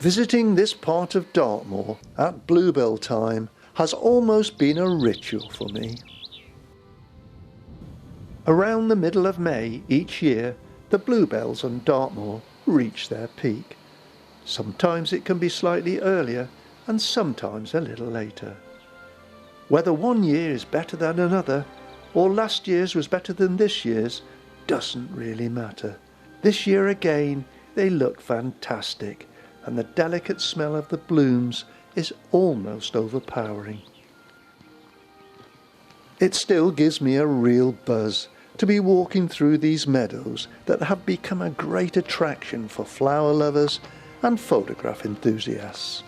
Visiting this part of Dartmoor at bluebell time has almost been a ritual for me. Around the middle of May each year, the bluebells on Dartmoor reach their peak. Sometimes it can be slightly earlier and sometimes a little later. Whether one year is better than another or last year's was better than this year's doesn't really matter. This year again they look fantastic and the delicate smell of the blooms is almost overpowering. It still gives me a real buzz to be walking through these meadows that have become a great attraction for flower lovers and photograph enthusiasts.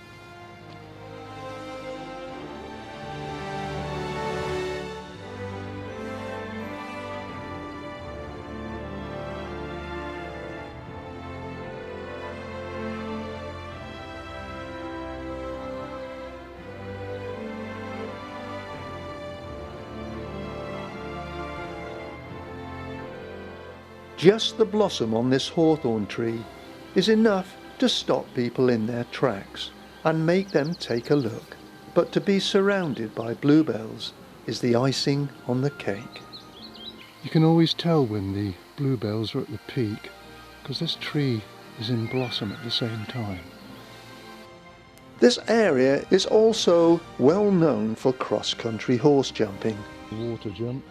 Just the blossom on this hawthorn tree is enough to stop people in their tracks and make them take a look. But to be surrounded by bluebells is the icing on the cake. You can always tell when the bluebells are at the peak because this tree is in blossom at the same time. This area is also well known for cross-country horse jumping. Water jump.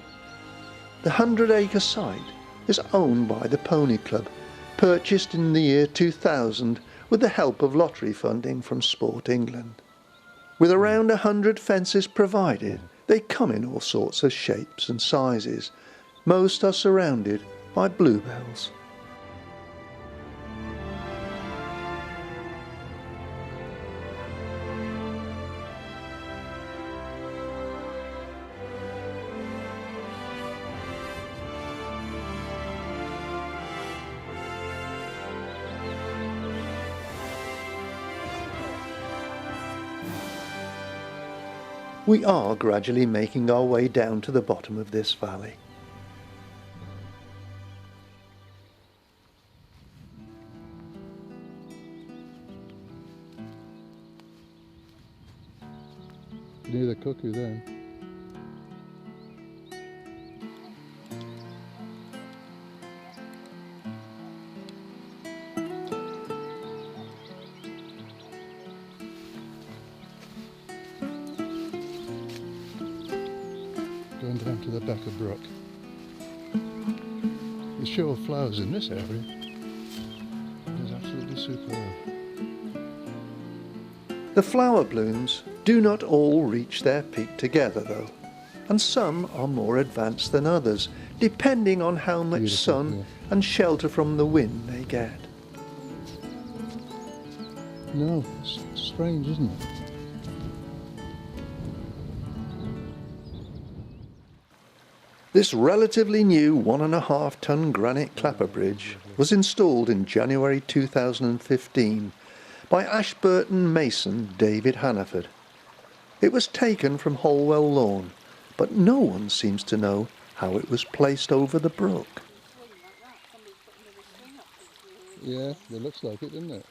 The 100-acre site is owned by the Pony Club, purchased in the year 2000 with the help of lottery funding from Sport England. With around 100 fences provided, they come in all sorts of shapes and sizes. Most are surrounded by bluebells. We are gradually making our way down to the bottom of this valley. Near the cuckoo then. Going down to the Becker Brook. The show of flowers in this area is absolutely superb. The flower blooms do not all reach their peak together though, and some are more advanced than others, depending on how much Beautiful, sun and shelter from the wind they get. No, it's strange, isn't it? This relatively new 1.5-ton granite clapper bridge was installed in January 2015 by Ashburton mason David Hannaford. It was taken from Holwell Lawn, but no one seems to know how it was placed over the brook. Yeah, it looks like it, doesn't it?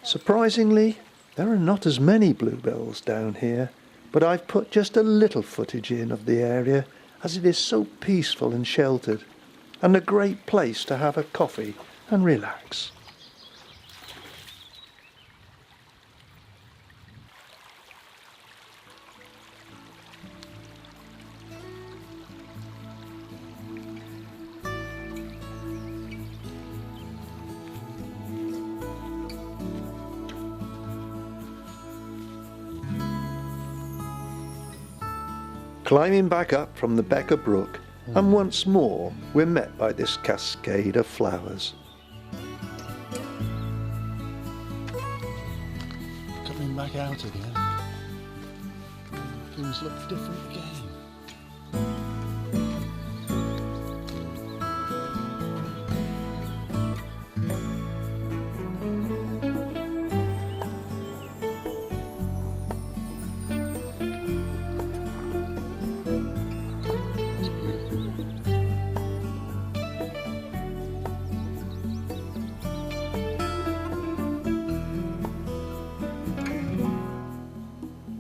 Surprisingly, there are not as many bluebells down here, but I've put just a little footage in of the area as it is so peaceful and sheltered, and a great place to have a coffee and relax. Climbing back up from the Becker Brook, and once more we're met by this cascade of flowers. Coming back out again. Things look different again.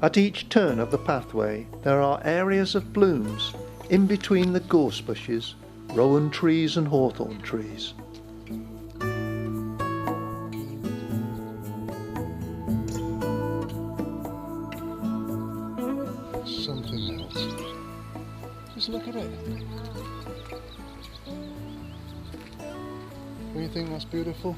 At each turn of the pathway there are areas of blooms in between the gorse bushes, rowan trees and hawthorn trees. Something else. Just look at it. Don't you think that's beautiful?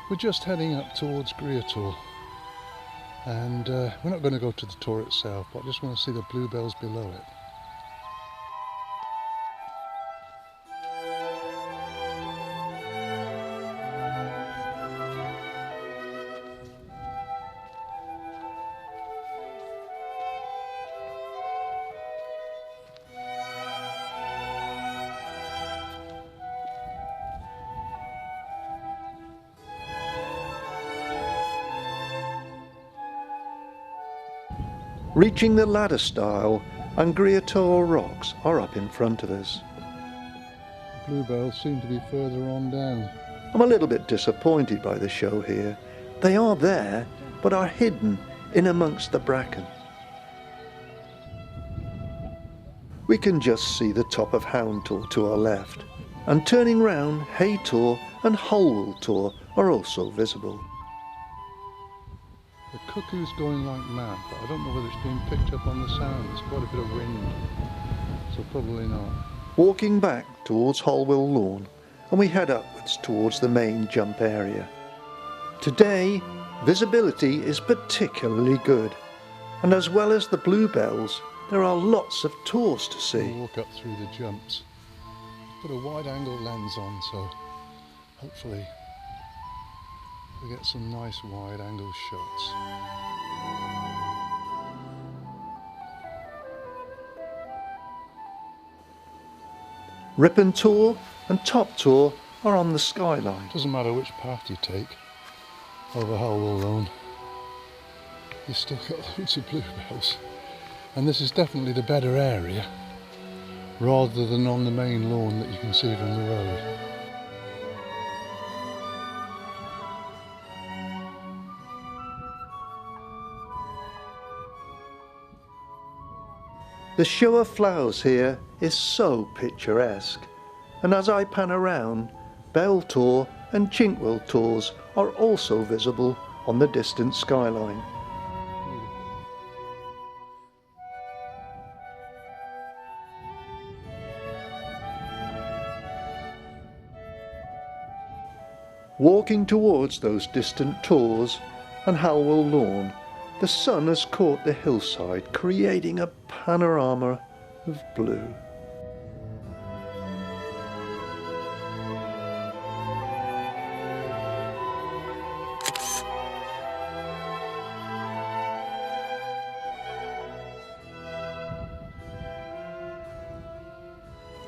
We're just heading up towards Greator, and we're not going to go to the tor itself, but I just want to see the bluebells below it. Reaching the ladder stile and Greator rocks are up in front of us. Bluebells seem to be further on down. I'm a little bit disappointed by the show here. They are there, but are hidden in amongst the bracken. We can just see the top of Hound Tor to our left, and turning round, Hay Tor and Holwell Tor are also visible. The cuckoo's going like mad, but I don't know whether it's being picked up on the sound. There's quite a bit of wind, so probably not. Walking back towards Holwell Lawn, and we head upwards towards the main jump area. Today, visibility is particularly good, and as well as the bluebells, there are lots of tors to see. We'll walk up through the jumps. Put a wide angle lens on, so hopefully we get some nice wide angle shots. Ripon Tor and Top Tor are on the skyline. Doesn't matter which path you take over Holwell Lawn, you've still got loads of bluebells. And this is definitely the better area, rather than on the main lawn that you can see from the road. The show of flowers here is so picturesque, and as I pan around, Bell Tor and Chinkwell Tors are also visible on the distant skyline. Walking towards those distant tors and Holwell Lawn, the sun has caught the hillside, creating a panorama of blue.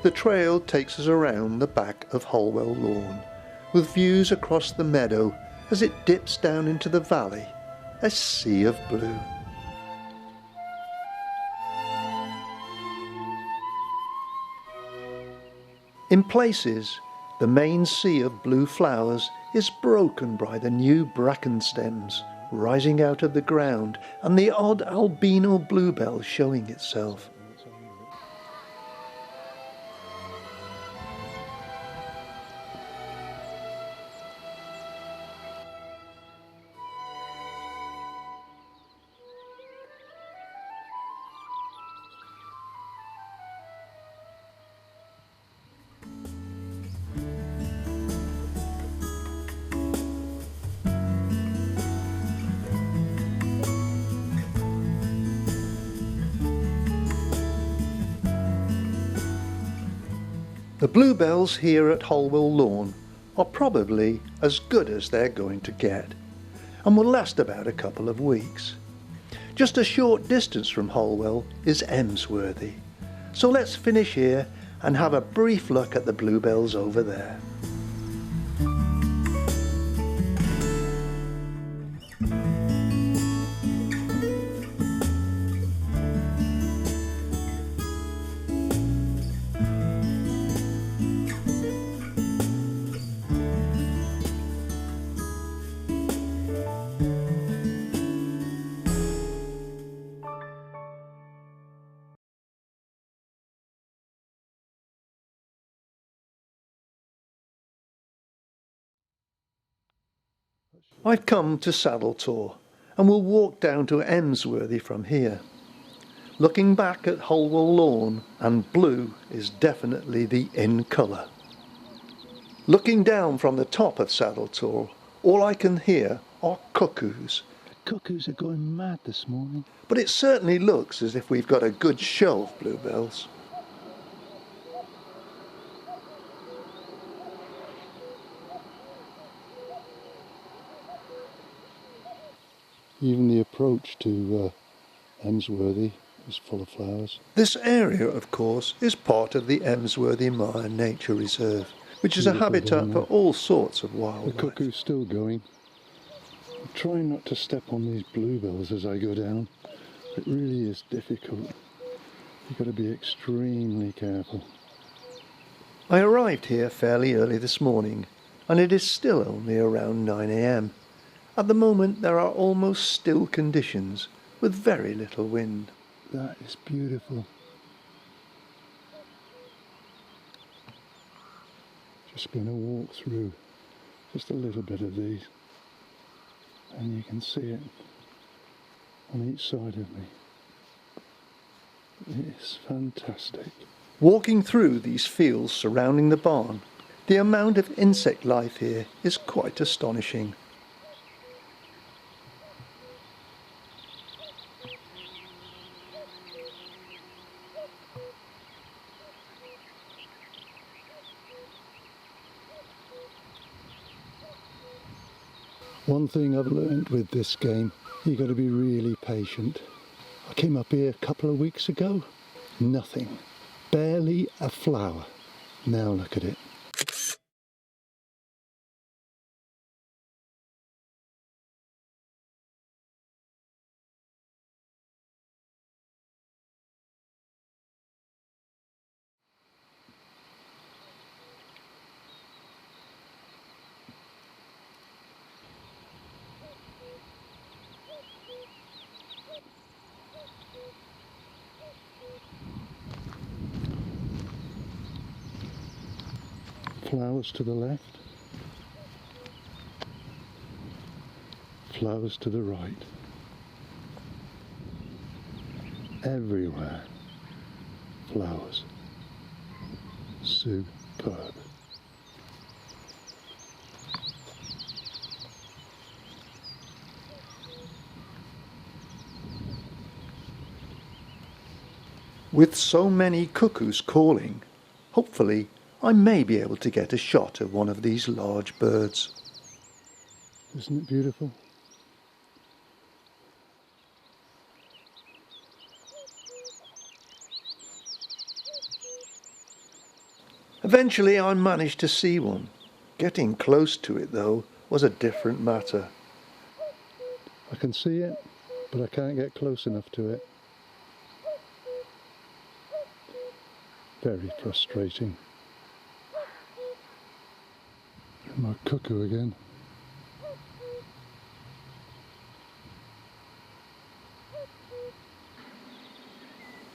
The trail takes us around the back of Holwell Lawn, with views across the meadow as it dips down into the valley, a sea of blue. In places, the main sea of blue flowers is broken by the new bracken stems rising out of the ground and the odd albino bluebell showing itself. The bluebells here at Holwell Lawn are probably as good as they're going to get, and will last about a couple of weeks. Just a short distance from Holwell is Emsworthy, so let's finish here and have a brief look at the bluebells over there. I've come to Saddletor and will walk down to Emsworthy from here. Looking back at Holwell Lawn, and blue is definitely the in colour. Looking down from the top of Saddletor, all I can hear are cuckoos. The cuckoos are going mad this morning. But it certainly looks as if we've got a good show of bluebells. Even the approach to Emsworthy is full of flowers. This area, of course, is part of the Emsworthy Mire Nature Reserve, which is a habitat for all sorts of wildlife. The cuckoo's still going. I'm trying not to step on these bluebells as I go down. It really is difficult. You've got to be extremely careful. I arrived here fairly early this morning, and it is still only around 9 AM. At the moment there are almost still conditions, with very little wind. That is beautiful. Just going to walk through just a little bit of these, and you can see it on each side of me. It's fantastic. Walking through these fields surrounding the barn, the amount of insect life here is quite astonishing. One thing I've learned with this game, you've got to be really patient. I came up here a couple of weeks ago, nothing, barely a flower. Now look at it. Flowers to the left, flowers to the right, everywhere flowers, superb. With so many cuckoos calling, hopefully I may be able to get a shot of one of these large birds. Isn't it beautiful? Eventually I managed to see one. Getting close to it though was a different matter. I can see it, but I can't get close enough to it. Very frustrating. My cuckoo again.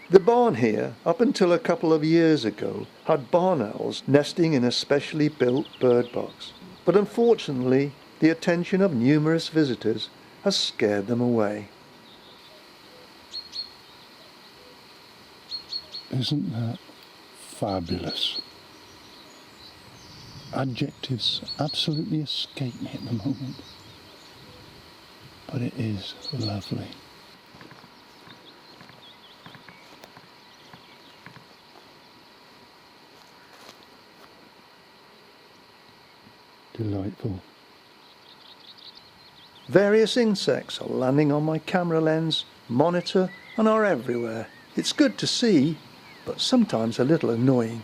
The barn here, up until a couple of years ago, had barn owls nesting in a specially built bird box. But unfortunately, the attention of numerous visitors has scared them away. Isn't that fabulous? Adjectives absolutely escape me at the moment, but it is lovely. Delightful. Various insects are landing on my camera lens, monitor, and are everywhere. It's good to see, but sometimes a little annoying.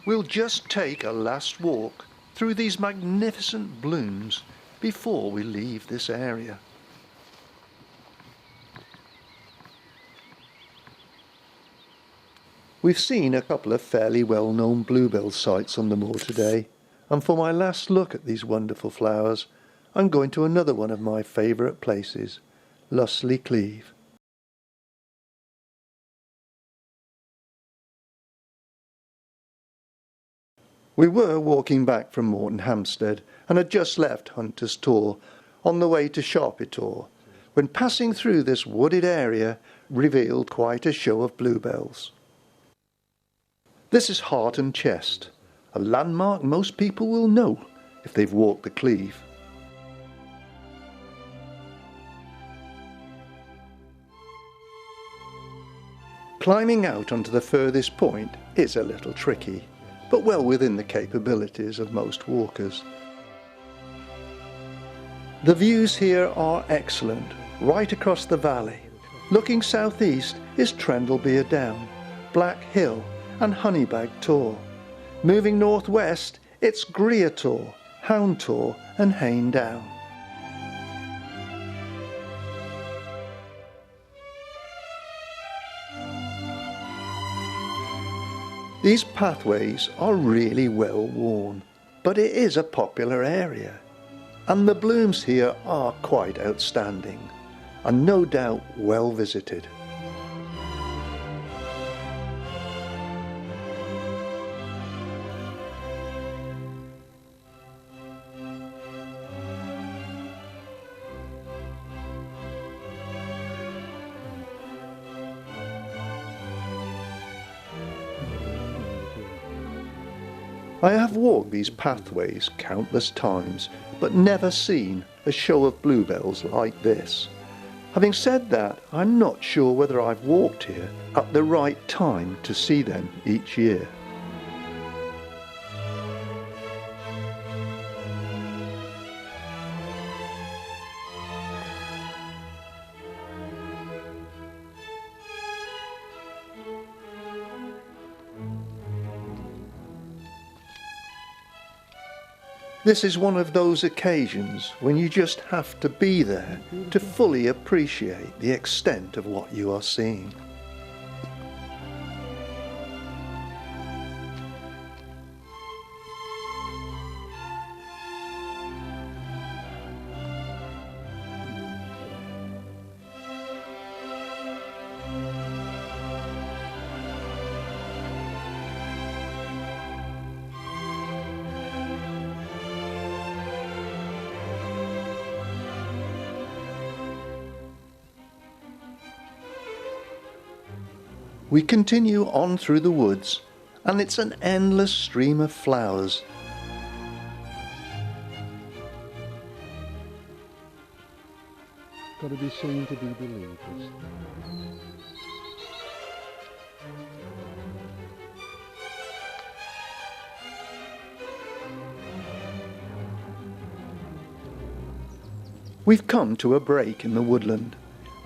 We'll just take a last walk through these magnificent blooms before we leave this area. We've seen a couple of fairly well-known bluebell sites on the moor today, and for my last look at these wonderful flowers, I'm going to another one of my favourite places, Lussley Cleeve. We were walking back from Morton Hampstead and had just left Hunter's Tor on the way to Sharpie Tor, when passing through this wooded area revealed quite a show of bluebells. This is Heart and Chest, a landmark most people will know if they've walked the Cleve. Climbing out onto the furthest point is a little tricky, but well within the capabilities of most walkers. The views here are excellent, right across the valley. Looking southeast is Trendlebere Down, Black Hill and Honeybag Tor. Moving northwest, it's Greer Tor, Hound Tor and Hayne Down. These pathways are really well worn, but it is a popular area, and the blooms here are quite outstanding, and no doubt well visited. I have walked these pathways countless times, but never seen a show of bluebells like this. Having said that, I'm not sure whether I've walked here at the right time to see them each year. This is one of those occasions when you just have to be there to fully appreciate the extent of what you are seeing. We continue on through the woods, and it's an endless stream of flowers. Got to be seen to be believed. We've come to a break in the woodland,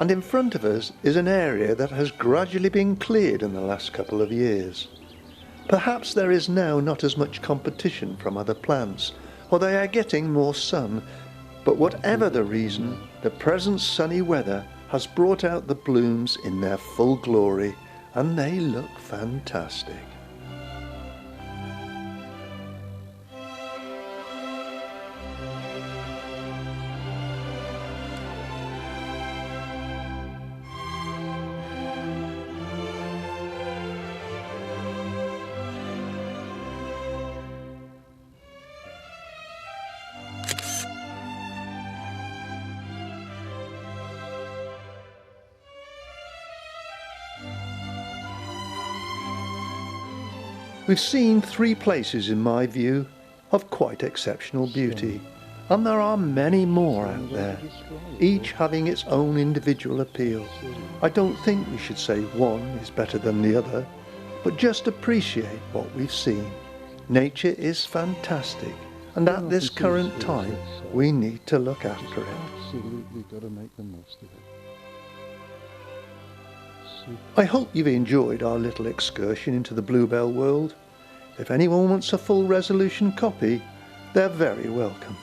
and in front of us is an area that has gradually been cleared in the last couple of years. Perhaps there is now not as much competition from other plants, or they are getting more sun, but whatever the reason, the present sunny weather has brought out the blooms in their full glory, and they look fantastic. We've seen 3 places in my view of quite exceptional beauty, and there are many more out there, each having its own individual appeal. I don't think we should say one is better than the other, but just appreciate what we've seen. Nature is fantastic, and at this current time we need to look after it. Absolutely got to make the most of it. I hope you've enjoyed our little excursion into the bluebell world. If anyone wants a full resolution copy, they're very welcome.